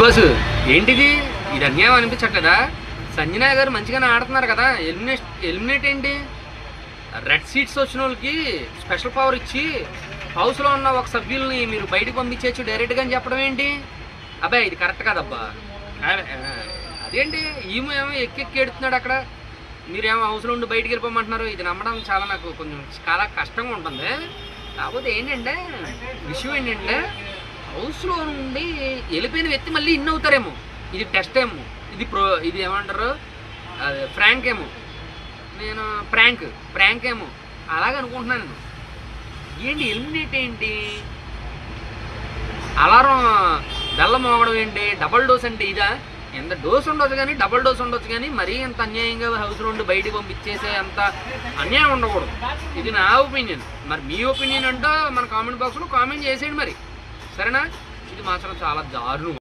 Boss ఏంటిది? ఇది అన్యాయం అనిపించట్లేదా? సంజనా గారు మంచిగానే ఆడుతున్నారు కదా, ఎలిమినేట్ ఏంటి? రెడ్ సీట్స్ వచ్చిన వాళ్ళకి స్పెషల్ పవర్ ఇచ్చి హౌస్లో ఉన్న ఒక సభ్యుల్ని మీరు బయటకు పంపించవచ్చు డైరెక్ట్గా అని చెప్పడం ఏంటి? అబ్బాయి ఇది కరెక్ట్ కాదబ్బా. అదేంటి ఏమో ఎక్కి ఎడుతున్నాడు అక్కడ, మీరేమో హౌస్లో ఉండి బయటికి వెళ్ళిపోమంటున్నారు. ఇది నమ్మడం నాకు కొంచెం చాలా కష్టంగా ఉంటుంది. కాకపోతే ఏంటంటే విషయం ఏంటంటే హౌస్లో నుండి వెళ్ళిపోయిన వ్యక్తి మళ్ళీ ఇన్ అవుతారేమో. ఇది టెస్ట్ ఏమో, ఇది ఏమంటారు ఫ్రాంక్ ఏమో, నేను ప్రాంక్ ఏమో అలాగే అనుకుంటున్నాను నేను. ఏంటి ఎలిమినేట్ ఏంటి? అలారం బెల్లం మోగడం ఏంటి? డబల్ డోస్ అంటే ఇదా? ఎంత డోస్ ఉండొచ్చు కానీ డబల్ డోస్ ఉండొచ్చు కానీ మరీ ఎంత అన్యాయంగా హౌస్లో ఉండి బయటికి పంపించేసే అంత అన్యాయం ఉండకూడదు. ఇది నా ఒపీనియన్. మరి మీ ఒపీనియన్ అంటే మన కామెంట్ బాక్స్లో కామెంట్ చేసేయండి మరి, సరేనా? ఇది మాత్రం చాలా దారుణం.